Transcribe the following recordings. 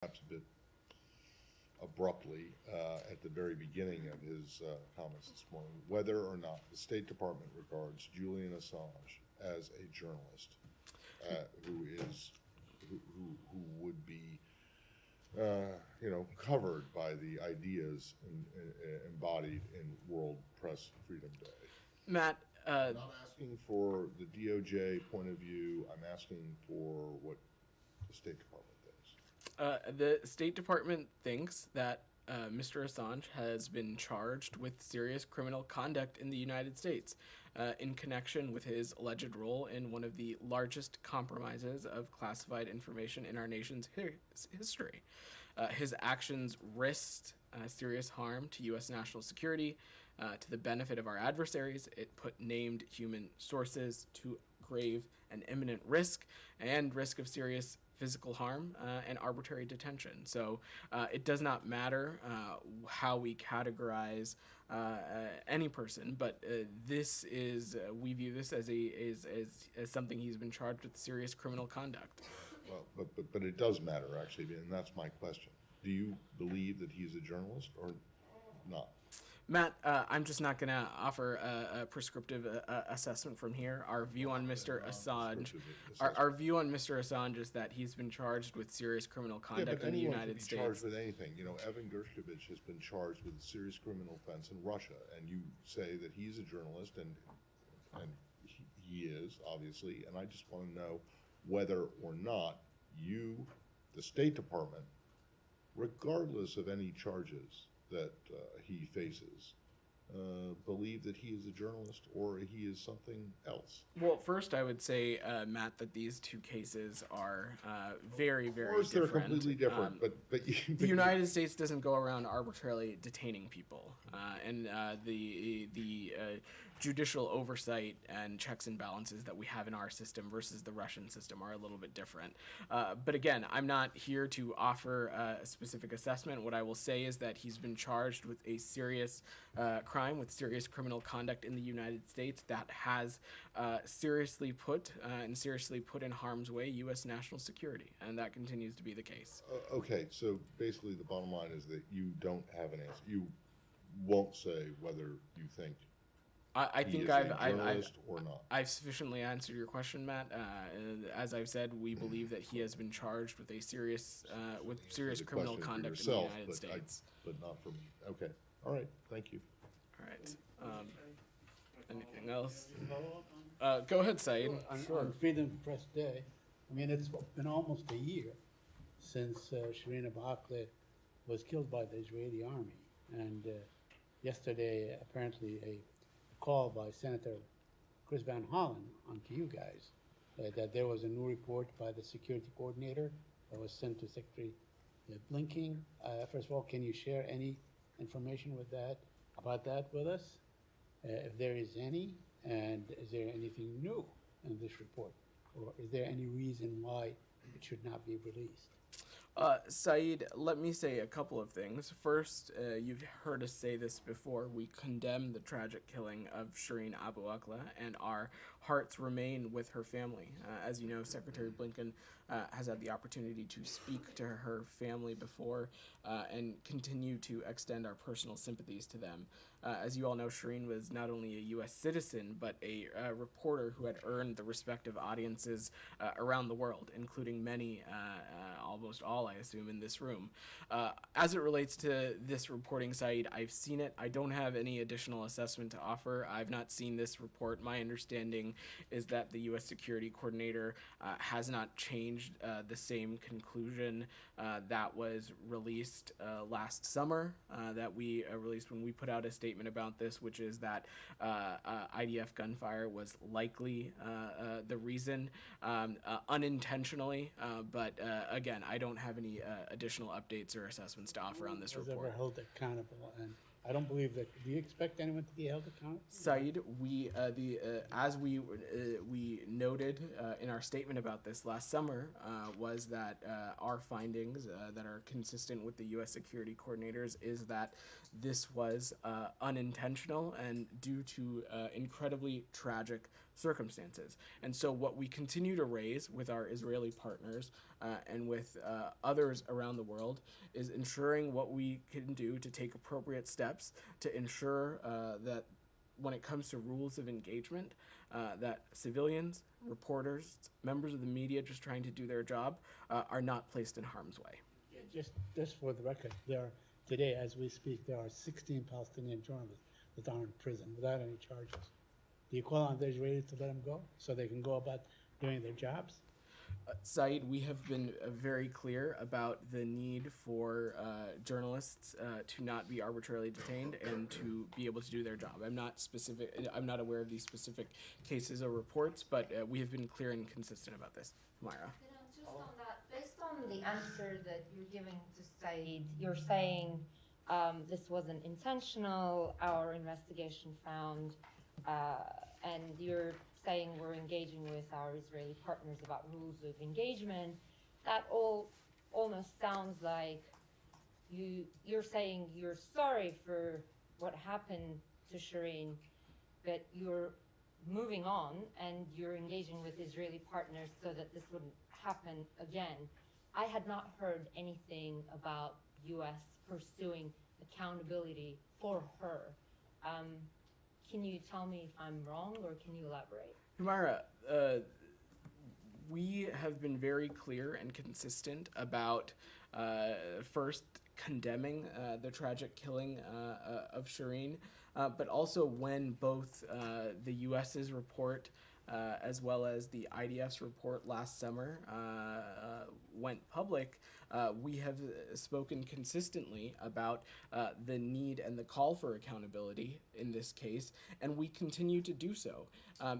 perhaps a bit abruptly at the very beginning of his comments this morning, whether or not the State Department regards Julian Assange as a journalist who would be covered by the ideas embodied in World Press Freedom Day. Matt, I'm not asking for the DOJ point of view. I'm asking for what the State Department thinks. the State Department thinks that Mr. Assange has been charged with serious criminal conduct in the United States in connection with his alleged role in one of the largest compromises of classified information in our nation's history. His actions risked serious harm to U.S. national security, to the benefit of our adversaries. It put named human sources to grave and imminent risk and risk of serious physical harm and arbitrary detention. So it does not matter how we categorize any person, but this is we view this as something he's been charged with serious criminal conduct. Well, but it does matter, actually, and that's my question. Do you believe that he's a journalist or not? Matt, I'm just not going to offer a prescriptive assessment from here. Our view on Mr. Assange, our view on Mr. Assange is that he's been charged with serious criminal conduct in the United States. Charged with anything. You know, Evan Gershkovich has been charged with a serious criminal offense in Russia, and you say that he's a journalist, and he is, obviously, and I just want to know whether or not you, the State Department, regardless of any charges that he faces, believe that he is a journalist or he is something else? Well, first I would say, Matt, that these two cases are very, very different. Of course, they're completely different, but the United States doesn't go around arbitrarily detaining people, and the judicial oversight and checks and balances that we have in our system versus the Russian system are a little bit different. But again, I'm not here to offer a specific assessment. What I will say is that he's been charged with a serious crime, with serious criminal conduct in the United States that has seriously put in harm's way U.S. national security, and that continues to be the case. Okay, so basically the bottom line is that you don't have an answer. You won't say whether you think I think not. I've sufficiently answered your question, Matt. As I've said, we believe that he has been charged with a serious criminal conduct in the United States. But not for me. Okay. All right. Thank you. All right. Anything else? Go ahead, Saeed. On Freedom Press Day, I mean, it's been almost a year since Shireen Akleh was killed by the Israeli army. And yesterday, apparently, a call by Senator Chris Van Hollen onto you guys that there was a new report by the security coordinator that was sent to Secretary Blinken. First of all, can you share any information about that with us, if there is any, and is there anything new in this report, or is there any reason why it should not be released? Saeed, let me say a couple of things. First, you've heard us say this before. We condemn the tragic killing of Shireen Abu Akleh, and our hearts remain with her family. As you know, Secretary Blinken has had the opportunity to speak to her family before and continue to extend our personal sympathies to them. As you all know, Shireen was not only a U.S. citizen, but a reporter who had earned the respective audiences around the world, including many, almost all, I assume, in this room. As it relates to this reporting, Saeed, I've seen it. I don't have any additional assessment to offer. I've not seen this report. My understanding is that the U.S. Security Coordinator has not changed the same conclusion that was released last summer, that we released when we put out a statement about this, which is that IDF gunfire was likely the reason, unintentionally, but again, I don't have any additional updates or assessments to offer on this report. Was ever held accountable? And I don't believe that. Do you expect anyone to be held accountable? Saeed, as we noted in our statement about this last summer, was that our findings that are consistent with the U.S. security coordinators is that this was unintentional and due to incredibly tragic circumstances. And so what we continue to raise with our Israeli partners and with others around the world is ensuring what we can do to take appropriate steps to ensure that when it comes to rules of engagement, that civilians, reporters, members of the media just trying to do their job are not placed in harm's way. Just for the record, today, as we speak, there are 16 Palestinian journalists that are in prison without any charges. Do you call on the Israelis to let them go so they can go about doing their jobs? Saeed, we have been very clear about the need for journalists to not be arbitrarily detained and to be able to do their job. I'm not aware of these specific cases or reports, but we have been clear and consistent about this. Myra. Just on that, based on the answer that you're giving to Saeed, you're saying this wasn't intentional, our investigation found, and you're saying we're engaging with our Israeli partners about rules of engagement. That all almost sounds like you're saying you're sorry for what happened to Shireen, but you're moving on and you're engaging with Israeli partners so that this wouldn't happen again. I had not heard anything about U.S. pursuing accountability for her. Can you tell me if I'm wrong, or can you elaborate? Myra, we have been very clear and consistent about first condemning the tragic killing of Shireen, but also when both the U.S.'s report as well as the IDF's report last summer went public, we have spoken consistently about the need and the call for accountability in this case, and we continue to do so.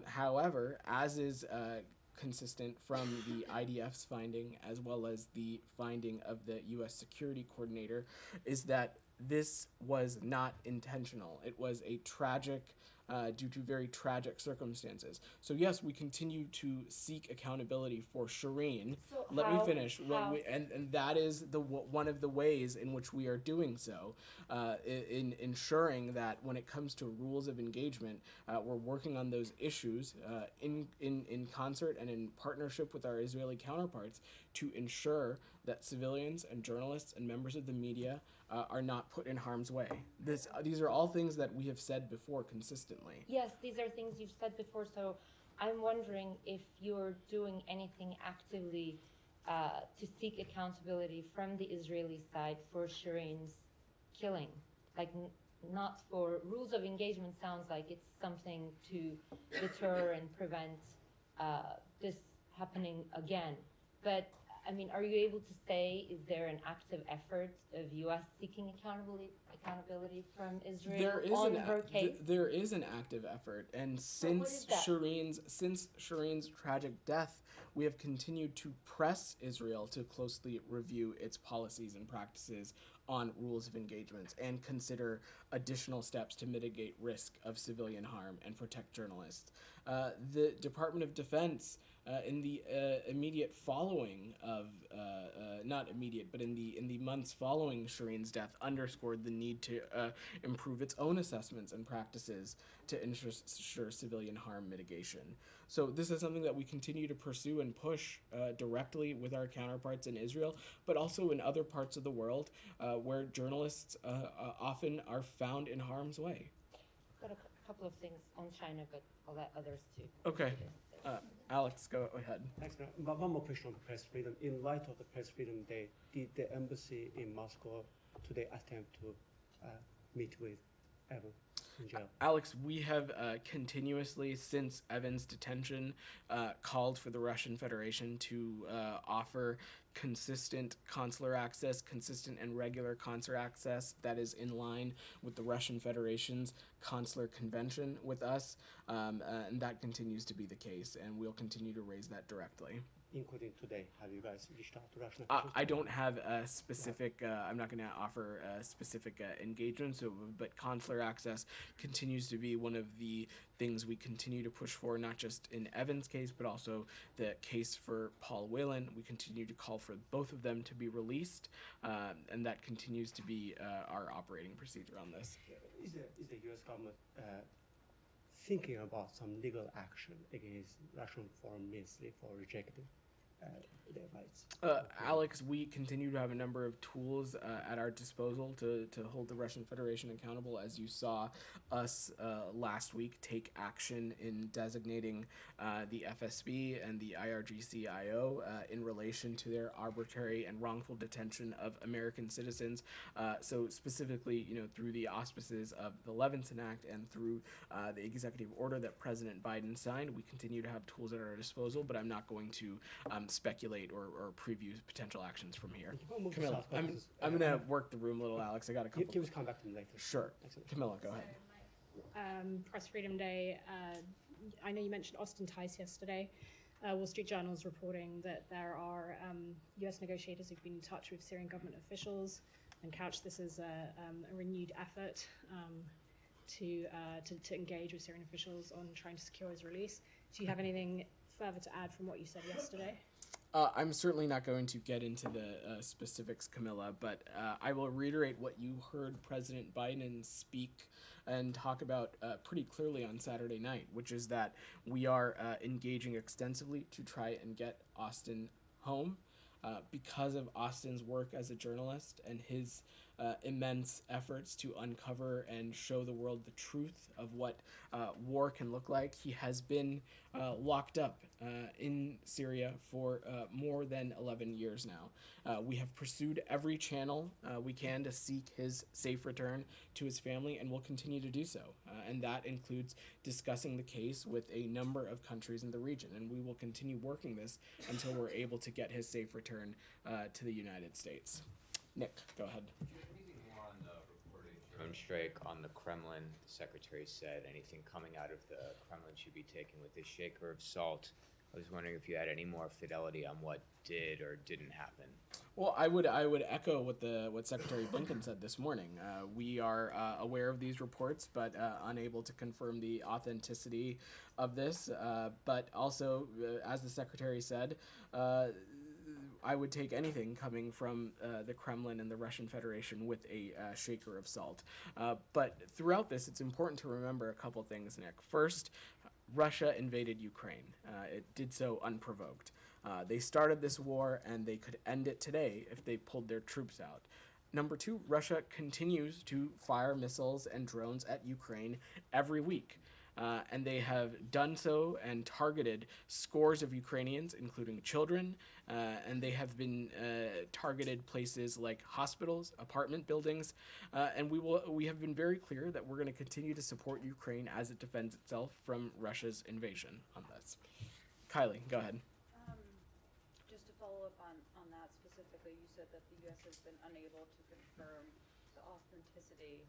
However, as is consistent from the IDF's finding as well as the finding of the U.S. security coordinator, is that this was not intentional. It was a tragic due to very tragic circumstances. So yes, we continue to seek accountability for Shireen. So Let me finish. how? And that is one of the ways in which we are doing so, in ensuring that when it comes to rules of engagement, we're working on those issues in concert and in partnership with our Israeli counterparts to ensure that civilians and journalists and members of the media are not put in harm's way. These are all things that we have said before consistently. Yes, these are things you've said before, so I'm wondering if you're doing anything actively to seek accountability from the Israeli side for Shireen's killing. Like, not for rules of engagement sounds like it's something to deter and prevent this happening again. But I mean, are you able to say, is there an active effort of U.S. seeking accountability from Israel on her case? There is an active effort, and since Shireen's tragic death, we have continued to press Israel to closely review its policies and practices on rules of engagement and consider additional steps to mitigate risk of civilian harm and protect journalists. The Department of Defense, in the immediate following of, not immediate, but in the months following Shireen's death, underscored the need to improve its own assessments and practices to ensure civilian harm mitigation. So this is something that we continue to pursue and push directly with our counterparts in Israel, but also in other parts of the world where journalists often are found in harm's way. I've got a couple of things on China, but I'll let others too. Okay. Alex, go ahead. Thanks, man. But one more question on the press freedom. In light of the Press Freedom Day, did the embassy in Moscow today attempt to meet with Evan in jail? Alex, we have continuously, since Evan's detention, called for the Russian Federation to offer consistent consular access, consistent and regular consular access that is in line with the Russian Federation's consular convention with us, and that continues to be the case, and we'll continue to raise that directly. Including today, have you guys reached out to Russian? I don't have a specific, I'm not going to offer a specific engagement, but consular access continues to be one of the things we continue to push for, not just in Evan's case, but also the case for Paul Whelan. We continue to call for both of them to be released, and that continues to be our operating procedure on this. Is the U.S. government thinking about some legal action against Russian foreign ministry for rejecting their rights. Alex, we continue to have a number of tools at our disposal to hold the Russian Federation accountable. As you saw us last week take action in designating the FSB and the IRGC-IO in relation to their arbitrary and wrongful detention of American citizens. So specifically, through the auspices of the Levinson Act and through the executive order that President Biden signed, we continue to have tools at our disposal, but I'm not going to speculate or preview potential actions from here. Camilla, I'm going to work the room a little, Alex. I got a couple. Can we come back to them later? Sure. Camilla, go ahead. Press Freedom Day. I know you mentioned Austin Tice yesterday. Wall Street Journal is reporting that there are U.S. negotiators who've been in touch with Syrian government officials and couched this as a renewed effort to engage with Syrian officials on trying to secure his release. Do you have anything further to add from what you said yesterday? I'm certainly not going to get into the specifics, Camilla, but I will reiterate what you heard President Biden speak and talk about pretty clearly on Saturday night, which is that we are engaging extensively to try and get Austin home because of Austin's work as a journalist and his immense efforts to uncover and show the world the truth of what war can look like. He has been locked up in Syria for more than 11 years now. We have pursued every channel we can to seek his safe return to his family, and will continue to do so. And that includes discussing the case with a number of countries in the region, and we will continue working this until we're able to get his safe return to the United States. Nick, go ahead. Anything more on the reported drone strike on the Kremlin? The secretary said anything coming out of the Kremlin should be taken with a shaker of salt. I was wondering if you had any more fidelity on what did or didn't happen. Well, I would echo what Secretary Blinken said this morning. We are aware of these reports, but unable to confirm the authenticity of this. But also, as the Secretary said, I would take anything coming from the Kremlin and the Russian Federation with a shaker of salt. But throughout this, it's important to remember a couple things, Nick. First, Russia invaded Ukraine. It did so unprovoked. They started this war, and they could end it today if they pulled their troops out. Number two, Russia continues to fire missiles and drones at Ukraine every week. And they have done so and targeted scores of Ukrainians, including children, and they have been targeted places like hospitals, apartment buildings, and we have been very clear that we're going to continue to support Ukraine as it defends itself from Russia's invasion on this. Kylie, go ahead. Just to follow up on that specifically, you said that the U.S. has been unable to confirm the authenticity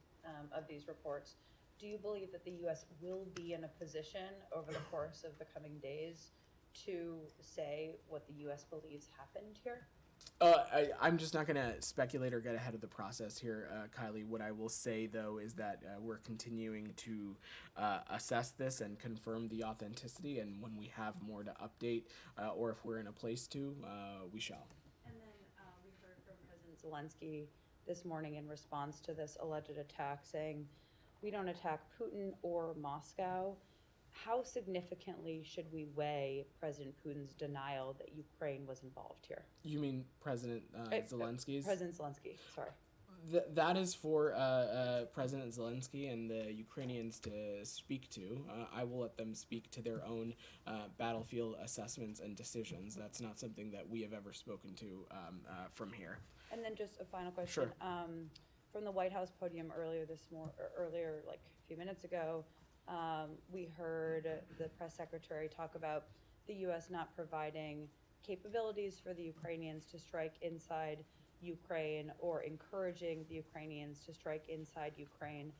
of these reports. Do you believe that the U.S. will be in a position over the course of the coming days to say what the U.S. believes happened here? I'm just not going to speculate or get ahead of the process here, Kylie. What I will say, though, is that we're continuing to assess this and confirm the authenticity, and when we have more to update, or if we're in a place to, we shall. And then we heard from President Zelensky this morning in response to this alleged attack, saying, "We don't attack Putin or Moscow." How significantly should we weigh President Putin's denial that Ukraine was involved here? You mean President Zelensky's? President Zelensky, sorry. That is for President Zelensky and the Ukrainians to speak to. I will let them speak to their own battlefield assessments and decisions. That's not something that we have ever spoken to from here. And then just a final question. Sure. From the White House podium earlier like a few minutes ago, we heard the press secretary talk about the U.S. not providing capabilities for the Ukrainians to strike inside Ukraine or encouraging the Ukrainians to strike inside Ukraine.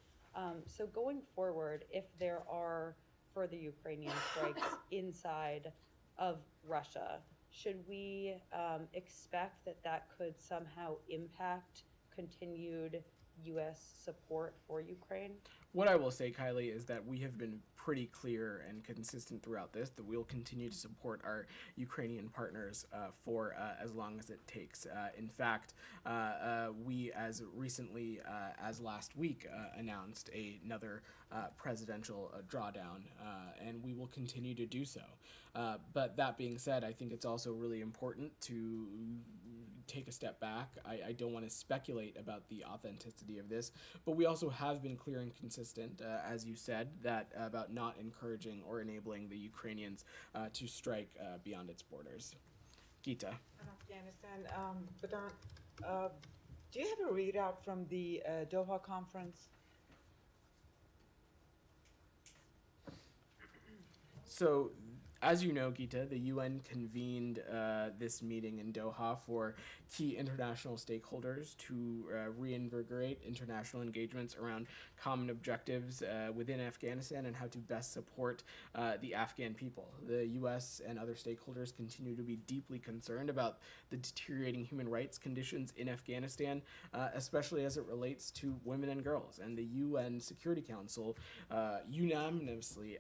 So going forward, if there are further Ukrainian strikes inside of Russia, should we expect that could somehow impact continued U.S. support for Ukraine? What I will say, Kylie, is that we have been pretty clear and consistent throughout this that we'll continue to support our Ukrainian partners for as long as it takes. In fact, we as recently as last week announced another presidential drawdown, and we will continue to do so. But that being said, I think it's also really important to take a step back. I don't want to speculate about the authenticity of this, but we also have been clear and consistent, as you said, that about not encouraging or enabling the Ukrainians to strike beyond its borders. Gita. In Afghanistan, Vedant, do you have a readout from the Doha conference? So, as you know, Gita, the UN convened this meeting in Doha for key international stakeholders to reinvigorate international engagements around common objectives within Afghanistan and how to best support the Afghan people. The U.S. and other stakeholders continue to be deeply concerned about the deteriorating human rights conditions in Afghanistan, especially as it relates to women and girls. And the UN Security Council unanimously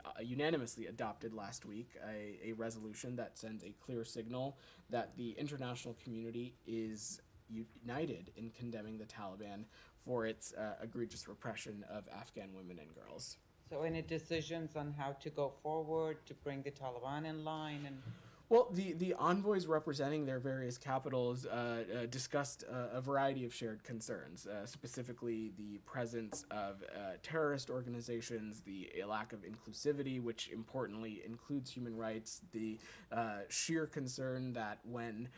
adopted last week a resolution that sends a clear signal that the international community is united in condemning the Taliban for its egregious repression of Afghan women and girls. So any decisions on how to go forward to bring the Taliban in line? And Well, the envoys representing their various capitals discussed a variety of shared concerns, specifically the presence of terrorist organizations, the lack of inclusivity, which importantly includes human rights, the sheer concern that when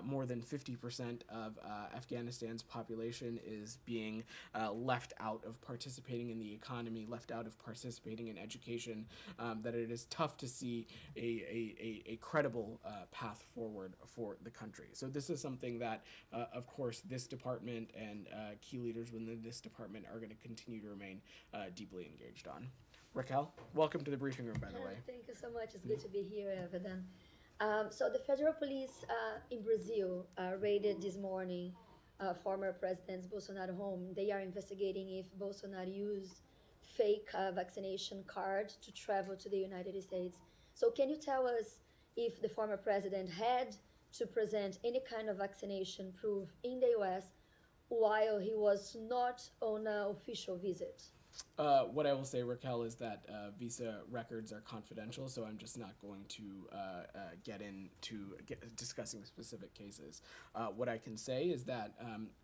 more than 50% of Afghanistan's population is being left out of participating in the economy, left out of participating in education, that it is tough to see a credible path forward for the country. So this is something that, of course, this department and key leaders within this department are going to continue to remain deeply engaged on. Raquel, welcome to the briefing room, by the way. Thank you so much. It's good to be here, Vedant. So the federal police in Brazil raided this morning former President Bolsonaro's home. They are investigating if Bolsonaro used fake vaccination card to travel to the United States. So can you tell us if the former president had to present any kind of vaccination proof in the US while he was not on an official visit? What I will say, Raquel, is that visa records are confidential, so I'm just not going to get into discussing specific cases. What I can say is that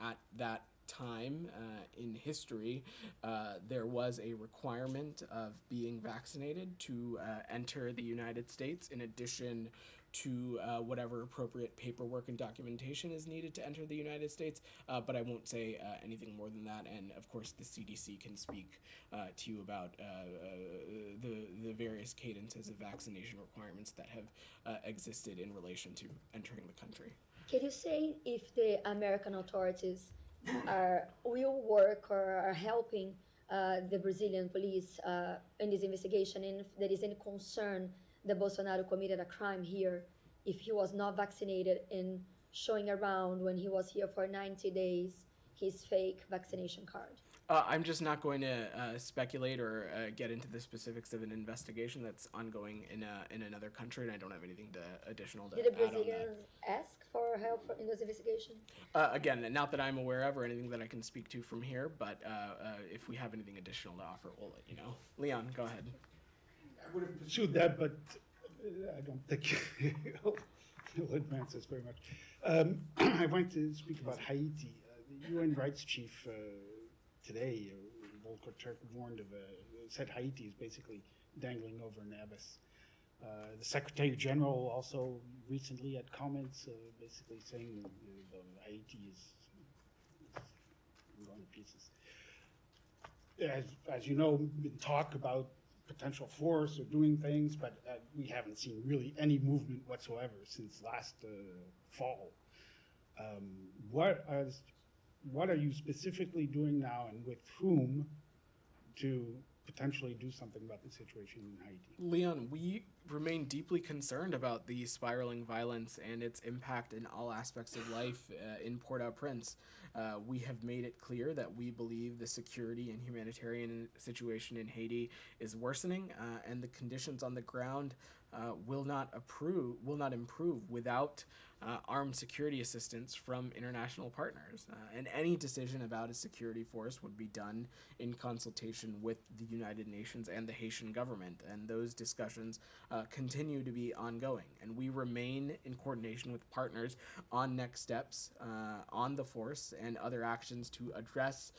at that time in history, there was a requirement of being vaccinated to enter the United States, in addition to whatever appropriate paperwork and documentation is needed to enter the United States, but I won't say anything more than that, and of course the CDC can speak to you about the various cadences of vaccination requirements that have existed in relation to entering the country. Can you say if the American authorities will work or are helping the Brazilian police in this investigation, and if there is any concern that Bolsonaro committed a crime here if he was not vaccinated and showing around when he was here for 90 days his fake vaccination card? I'm just not going to speculate or get into the specifics of an investigation that's ongoing in another country, and I don't have anything additional to Did the add on that. Brazilians ask for help in this investigation? Again, not that I'm aware of or anything that I can speak to from here, but if we have anything additional to offer, we'll let you know. Leon, go ahead. I would have pursued that, but I don't think it'll advance us very much. I want to speak about Haiti. The UN rights chief today, Volker Turk, said Haiti is basically dangling over an abyss. The Secretary General also recently had comments basically saying Haiti is going to pieces. As you know, been talk about potential force or doing things, but we haven't seen really any movement whatsoever since last fall. What are you specifically doing now, and with whom, to potentially do something about the situation in Haiti? Leon, we remain deeply concerned about the spiraling violence and its impact in all aspects of life in Port-au-Prince. We have made it clear that we believe the security and humanitarian situation in Haiti is worsening, and the conditions on the ground will not improve without armed security assistance from international partners. And any decision about a security force would be done in consultation with the United Nations and the Haitian government. And those discussions continue to be ongoing. And we remain in coordination with partners on next steps on the force and other actions to address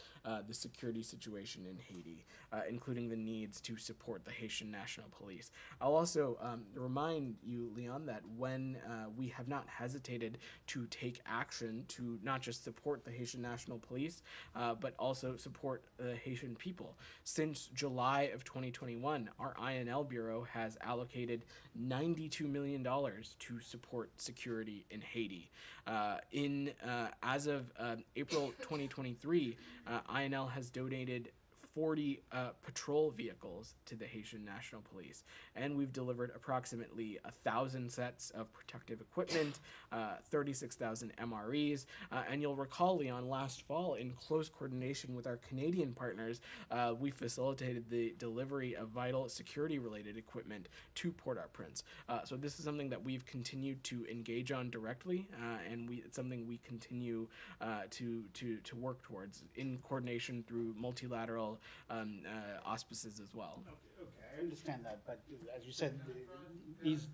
the security situation in Haiti, including the needs to support the Haitian National Police. I'll also remind you, Leon, that when we have not hesitated to take action to not just support the Haitian National Police, but also support the Haitian people. Since July of 2021, our INL Bureau has allocated $92 million to support security in Haiti. As of April 2023, INL has donated 40 patrol vehicles to the Haitian National Police, and we've delivered approximately 1,000 sets of protective equipment, 36,000 MREs, and you'll recall, Leon, last fall, in close coordination with our Canadian partners, we facilitated the delivery of vital security-related equipment to Port-au-Prince. So this is something that we've continued to engage on directly, and it's something we continue to work towards in coordination through multilateral auspices as well. Okay, I understand that, but as you said, these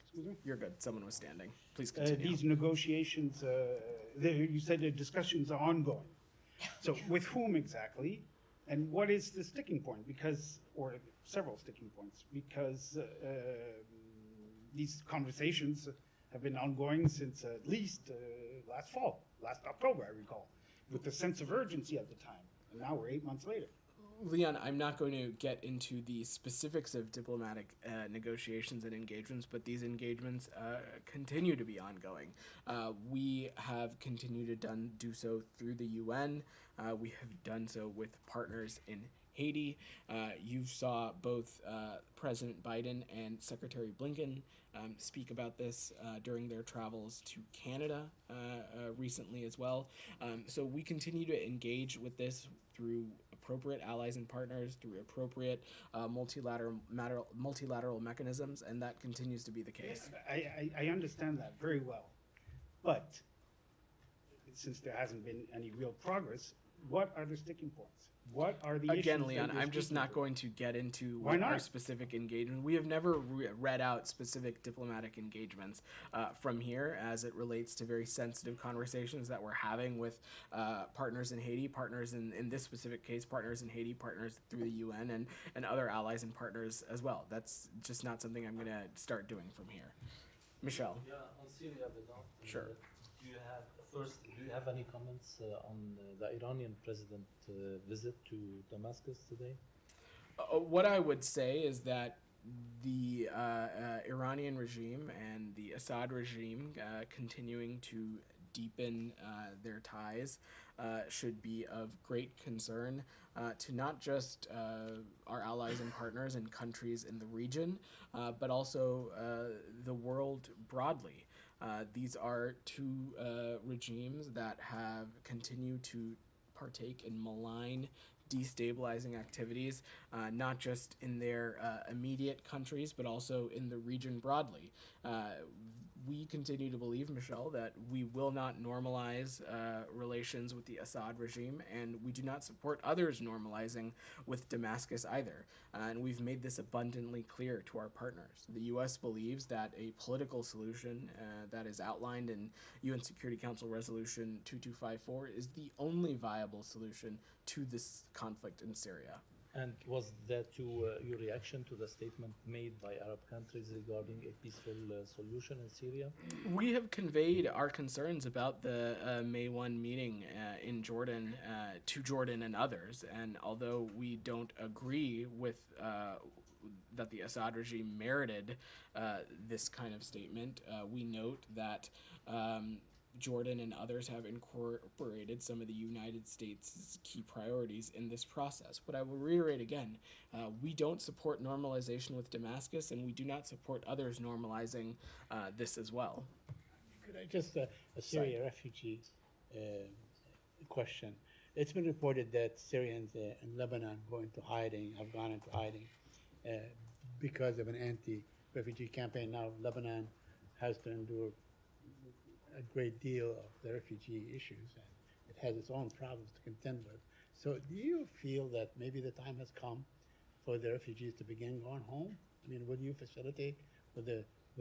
excuse me? You're good. Someone was standing. Please continue. These negotiations, you said the discussions are ongoing. So with whom exactly, and what is the sticking point? Because, or several sticking points, because these conversations have been ongoing since at least last October, I recall, with the sense of urgency at the time. And now we're 8 months later. Leon, I'm not going to get into the specifics of diplomatic negotiations and engagements, but these engagements continue to be ongoing. We have continued to do so through the UN. We have done so with partners in Haiti. You saw both President Biden and Secretary Blinken speak about this during their travels to Canada recently as well. So we continue to engage with this through appropriate allies and partners, through appropriate multilateral mechanisms, and that continues to be the case. I understand that very well, but since there hasn't been any real progress, what are the sticking points? What are the issues? Again, Leon, I'm just not going to get into our specific engagement. We have never read out specific diplomatic engagements from here as it relates to very sensitive conversations that we're having with partners in Haiti, partners in this specific case, partners in Haiti, partners through the UN, and other allies and partners as well. That's just not something I'm going to start doing from here. Michelle. Yeah, on Syria, Vedant. Sure. Do you have any comments on the Iranian president visit to Damascus today? What I would say is that the Iranian regime and the Assad regime continuing to deepen their ties should be of great concern to not just our allies and partners and countries in the region, but also the world broadly. These are two regimes that have continued to partake in malign, destabilizing activities, not just in their immediate countries, but also in the region broadly. We continue to believe, Michelle, that we will not normalize relations with the Assad regime, and we do not support others normalizing with Damascus either. And we've made this abundantly clear to our partners. The U.S. believes that a political solution that is outlined in UN Security Council Resolution 2254 is the only viable solution to this conflict in Syria. And was that your reaction to the statement made by Arab countries regarding a peaceful solution in Syria? We have conveyed our concerns about the May 1 meeting in Jordan to Jordan and others. And although we don't agree with that the Assad regime merited this kind of statement, we note that Jordan and others have incorporated some of the United States' key priorities in this process. But I will reiterate again, we don't support normalization with Damascus, and we do not support others normalizing this as well. Could I just, a Syria refugee question. It's been reported that Syrians in Lebanon go into hiding, have gone into hiding because of an anti-refugee campaign. Now Lebanon has to endure a great deal of the refugee issues, and it has its own problems to contend with. So do you feel that maybe the time has come for the refugees to begin going home? I mean, would you facilitate with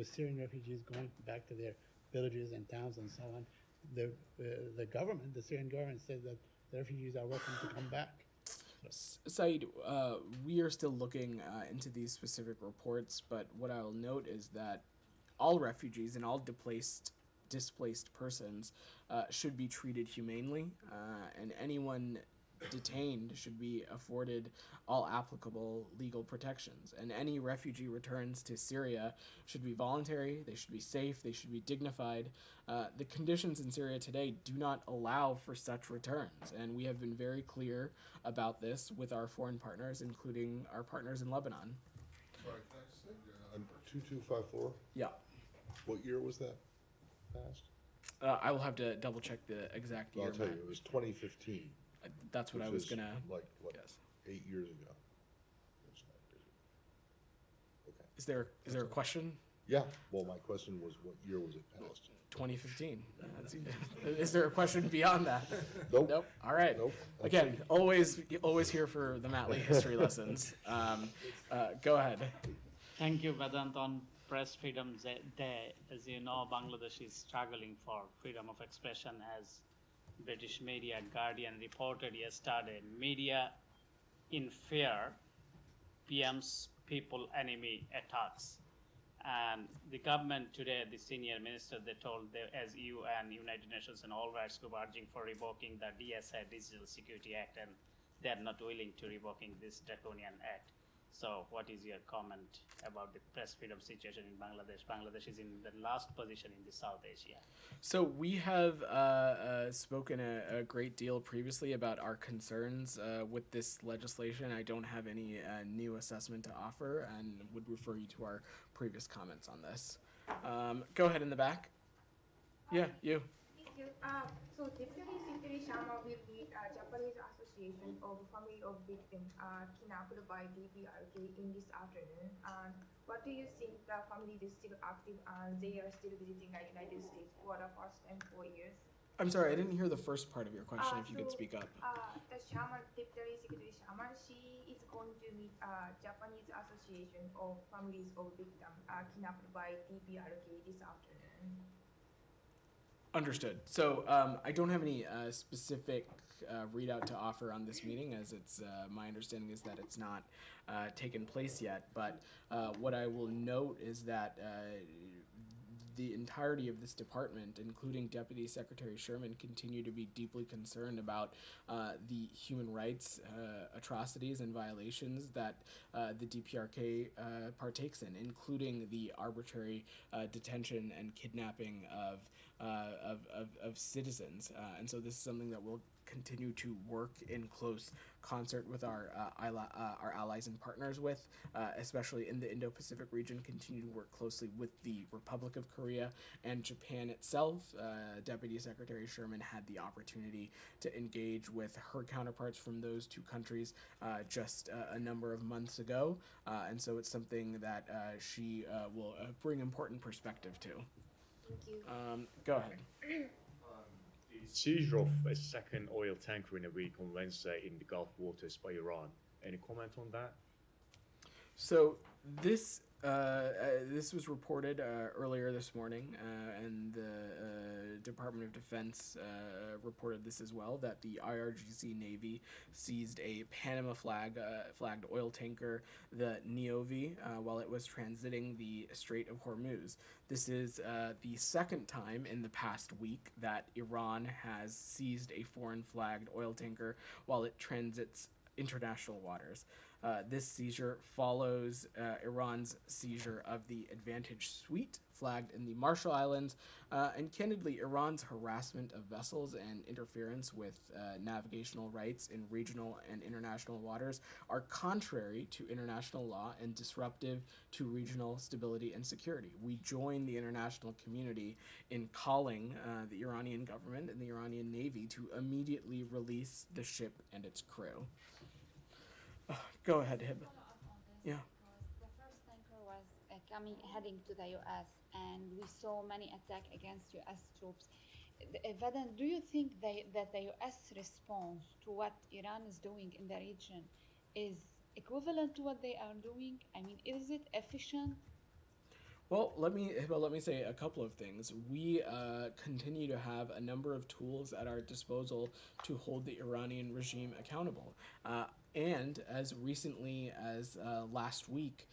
Syrian refugees going back to their villages and towns and so on? The government, the Syrian government, says that the refugees are welcome to come back. Saeed, we are still looking into these specific reports, but what I will note is that all refugees and all displaced persons should be treated humanely, and anyone detained should be afforded all applicable legal protections. And any refugee returns to Syria should be voluntary, they should be safe, they should be dignified. The conditions in Syria today do not allow for such returns, and we have been very clear about this with our foreign partners, including our partners in Lebanon. Sorry, can I just say, 2254? Yeah. What year was that passed? I will have to double check the exact year. I'll tell you, Matt. it was 2015. That's what I was gonna. Like, what, Yes. 8 years ago? It's not years ago. Okay. Is there a question? Yeah, well, my question was, what year was it passed? 2015. Is there a question beyond that? Nope. Nope. All right. Nope. Again, always here for the Matt Lee history lessons. Go ahead. Thank you, Vedant. On Press Freedom Day, as you know, Bangladesh is struggling for freedom of expression, as British media Guardian reported yesterday. Media in fear, PM's people enemy attacks. And the government today, the senior minister, they told, as EU and United Nations and all rights group urging for revoking the DSA, Digital Security Act, and they are not willing to revoking this draconian act. So what is your comment about the press freedom situation in Bangladesh? Bangladesh is in the last position in the South Asia. So we have spoken a great deal previously about our concerns with this legislation. I don't have any new assessment to offer and would refer you to our previous comments on this. Go ahead in the back. Yeah, you. Thank you. So Deputy Secretary Sharma will lead Japanese Association of Family of Victims kidnapped by DPRK in this afternoon. And what do you think the family is still active and they are still visiting the United States for the first time in 4 years? I'm sorry, I didn't hear the first part of your question. If you could speak up. The Deputy Secretary Sharma, she is going to meet Japanese Association of Families of Victims kidnapped by DPRK this afternoon. Understood. So I don't have any specific readout to offer on this meeting, as it's my understanding is that it's not taken place yet. But what I will note is that the entirety of this department, including Deputy Secretary Sherman, continue to be deeply concerned about the human rights atrocities and violations that the DPRK partakes in, including the arbitrary detention and kidnapping of citizens. And so this is something that we'll continue to work in close concert with our allies and partners with, especially in the Indo-Pacific region, continue to work closely with the Republic of Korea and Japan itself. Deputy Secretary Sherman had the opportunity to engage with her counterparts from those two countries just a number of months ago, and so it's something that she will bring important perspective to. Thank you. Go ahead. The seizure of a second oil tanker in a week on Wednesday in the Gulf waters by Iran. Any comment on that? So this was reported earlier this morning, and the Department of Defense reported this as well, that the IRGC Navy seized a Panama flagged oil tanker, the Niobe, while it was transiting the Strait of Hormuz. This is the second time in the past week that Iran has seized a foreign flagged oil tanker while it transits international waters. This seizure follows Iran's seizure of the Advantage Suite, flagged in the Marshall Islands, and candidly, Iran's harassment of vessels and interference with navigational rights in regional and international waters are contrary to international law and disruptive to regional stability and security. We join the international community in calling the Iranian government and the Iranian Navy to immediately release the ship and its crew. Go ahead, Hib. Yeah. The first tanker was heading to the U.S. and we saw many attacks against U.S. troops. Vedant, do you think that the U.S. response to what Iran is doing in the region is equivalent to what they are doing? I mean, is it efficient? Well, let me say a couple of things. We continue to have a number of tools at our disposal to hold the Iranian regime accountable. And as recently as last week,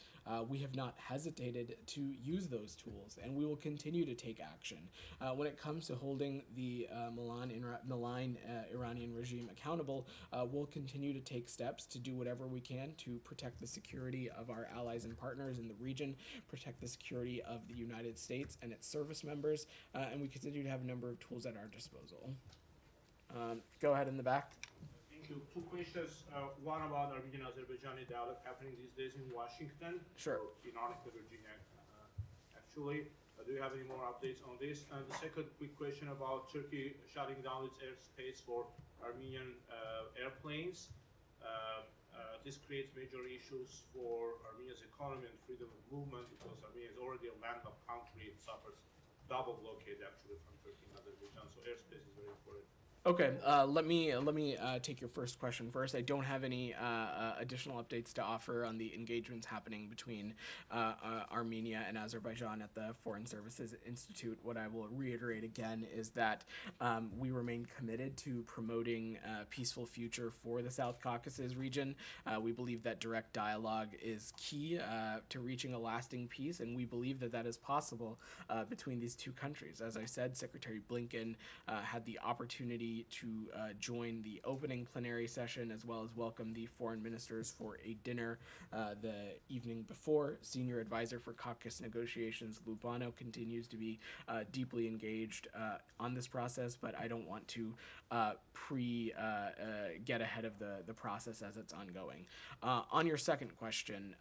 we have not hesitated to use those tools, and we will continue to take action. When it comes to holding the malign Iranian regime accountable, we'll continue to take steps to do whatever we can to protect the security of our allies and partners in the region, protect the security of the United States and its service members, and we continue to have a number of tools at our disposal. Go ahead in the back. Thank you. Two questions. One about Armenian-Azerbaijani dialogue happening these days in Washington. Sure. In Arlington, Virginia, actually. Do you have any more updates on this? And the second quick question about Turkey shutting down its airspace for Armenian airplanes. This creates major issues for Armenia's economy and freedom of movement because Armenia is already a landlocked country. It suffers double blockade actually from Turkey and Azerbaijan. So airspace is very important. Okay, let me take your first question first. I don't have any additional updates to offer on the engagements happening between Armenia and Azerbaijan at the Foreign Services Institute. What I will reiterate again is that we remain committed to promoting a peaceful future for the South Caucasus region. We believe that direct dialogue is key to reaching a lasting peace, and we believe that that is possible between these two countries. As I said, Secretary Blinken had the opportunity to join the opening plenary session as well as welcome the foreign ministers for a dinner the evening before. Senior advisor for Caucasus negotiations, Lubano, continues to be deeply engaged on this process, but I don't want to get ahead of the process as it's ongoing. On your second question,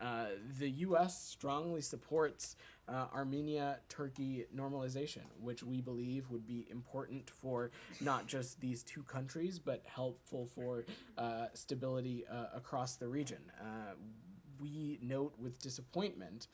the U.S. strongly supports Armenia-Turkey normalization, which we believe would be important for not just these two countries, but helpful for stability across the region. We note with disappointment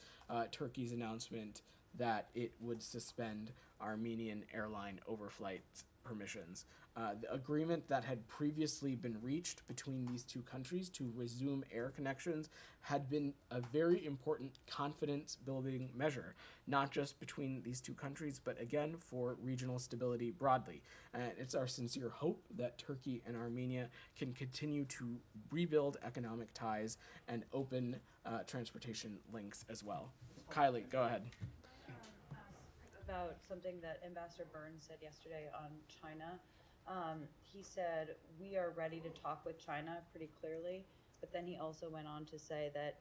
Turkey's announcement that it would suspend Armenian airline overflight permissions. The agreement that had previously been reached between these two countries to resume air connections had been a very important confidence-building measure, not just between these two countries, but again for regional stability broadly. And it's our sincere hope that Turkey and Armenia can continue to rebuild economic ties and open transportation links as well. Kylie, go ahead. About something that Ambassador Burns said yesterday on China. He said, we are ready to talk with China pretty clearly, but then he also went on to say that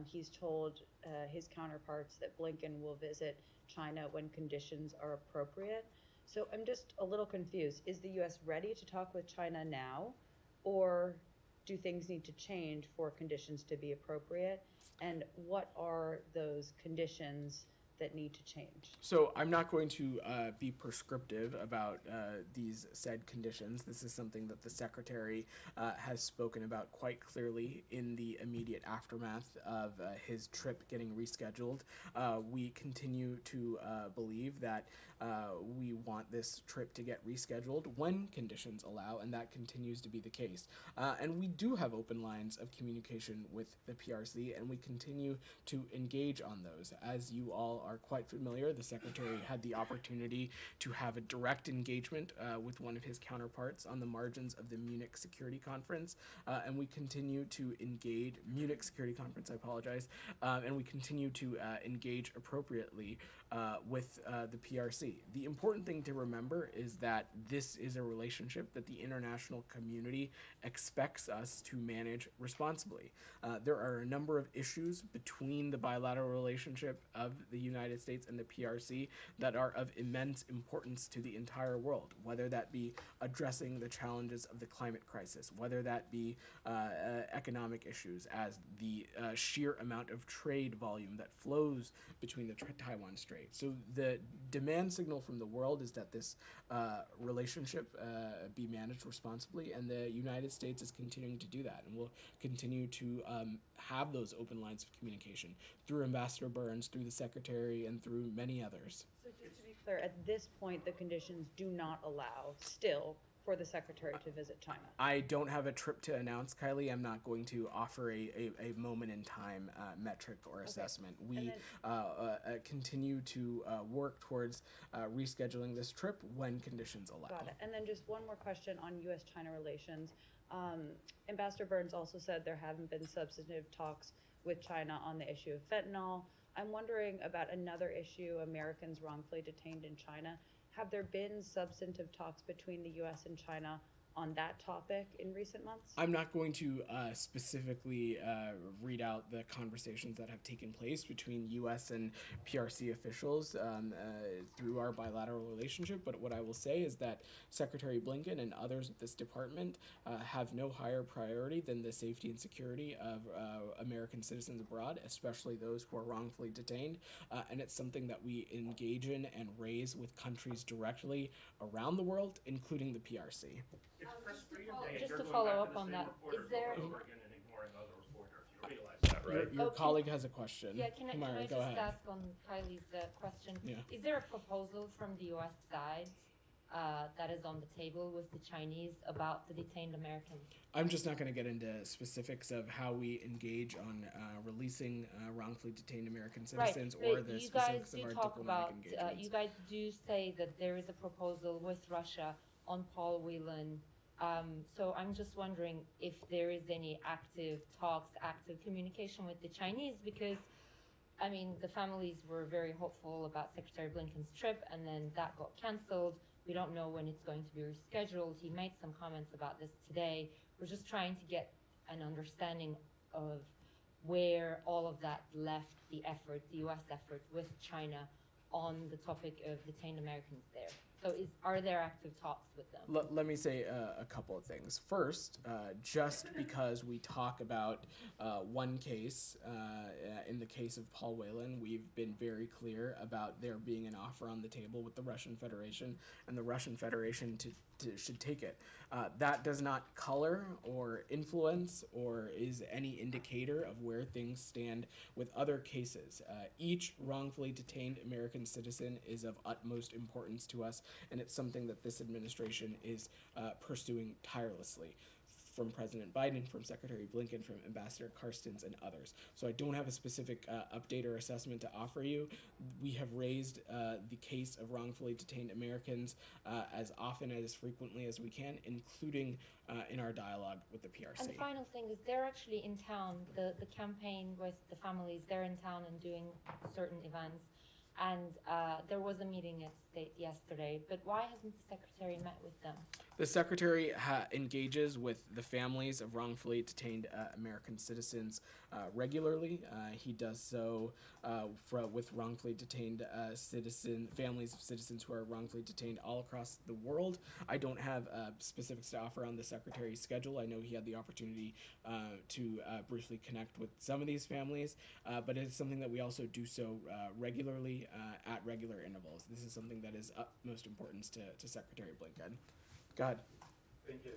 he's told his counterparts that Blinken will visit China when conditions are appropriate. So I'm just a little confused. Is the U.S. ready to talk with China now, or do things need to change for conditions to be appropriate? And what are those conditions that need to change? So I'm not going to be prescriptive about these said conditions. This is something that the Secretary has spoken about quite clearly in the immediate aftermath of his trip getting rescheduled. We continue to believe that we want this trip to get rescheduled when conditions allow, and that continues to be the case. And we do have open lines of communication with the PRC, and we continue to engage on those. As you all are quite familiar, the Secretary had the opportunity to have a direct engagement with one of his counterparts on the margins of the Munich Security Conference, and we continue to engage, and we continue to engage appropriately with the PRC. The important thing to remember is that this is a relationship that the international community expects us to manage responsibly. There are a number of issues between the bilateral relationship of the United States and the PRC that are of immense importance to the entire world, whether that be addressing the challenges of the climate crisis, whether that be economic issues as the sheer amount of trade volume that flows between the Taiwan Strait. So the demand signal from the world is that this relationship be managed responsibly, and the United States is continuing to do that, and will continue to have those open lines of communication through Ambassador Burns, through the Secretary, and through many others. So just to be clear, at this point, the conditions do not allow still for the Secretary to visit China. I don't have a trip to announce, Kylie. I'm not going to offer a moment in time metric or assessment. We continue to work towards rescheduling this trip when conditions allow. Got it. And then just one more question on U.S. China relations. Ambassador Burns also said there haven't been substantive talks with China on the issue of fentanyl. I'm wondering about another issue, Americans wrongfully detained in China. Have there been substantive talks between the U.S. and China on that topic in recent months? I'm not going to specifically read out the conversations that have taken place between U.S. and PRC officials through our bilateral relationship, but what I will say is that Secretary Blinken and others at this department have no higher priority than the safety and security of American citizens abroad, especially those who are wrongfully detained, and it's something that we engage in and raise with countries directly around the world, including the PRC. Just to follow up on that, is there... Your colleague has a question. Yeah, can I just ask on Kylie's question? Yeah. Is there a proposal from the U.S. side that is on the table with the Chinese about the detained Americans? I'm just not going to get into specifics of how we engage on releasing wrongfully detained American citizens or the specifics of our diplomatic engagements. You guys do say that there is a proposal with Russia on Paul Whelan. So I'm just wondering if there is any active talks, active communication with the Chinese, because, I mean, the families were very hopeful about Secretary Blinken's trip, and then that got canceled. We don't know when it's going to be rescheduled. He made some comments about this today. We're just trying to get an understanding of where all of that left the effort, the U.S. effort with China on the topic of detained Americans there. So are there active talks with them? Let me say a couple of things. First, just because we talk about one case, in the case of Paul Whelan, we've been very clear about there being an offer on the table with the Russian Federation, and the Russian Federation should take it. That does not color or influence or is any indicator of where things stand with other cases. Each wrongfully detained American citizen is of utmost importance to us, and it's something that this administration is pursuing tirelessly, from President Biden, from Secretary Blinken, from Ambassador Carstens, and others. So I don't have a specific update or assessment to offer you. We have raised the case of wrongfully detained Americans as often and as frequently as we can, including in our dialogue with the PRC. And the final thing is they're actually in town, the campaign with the families, they're in town and doing certain events. And there was a meeting at State yesterday, but why hasn't the Secretary met with them? The Secretary engages with the families of wrongfully detained American citizens regularly. He does so with wrongfully detained families of citizens who are wrongfully detained all across the world. I don't have specifics to offer on the Secretary's schedule. I know he had the opportunity to briefly connect with some of these families, but it's something that we also do so regularly at regular intervals. This is something that is utmost importance to Secretary Blinken. Go ahead. Thank you.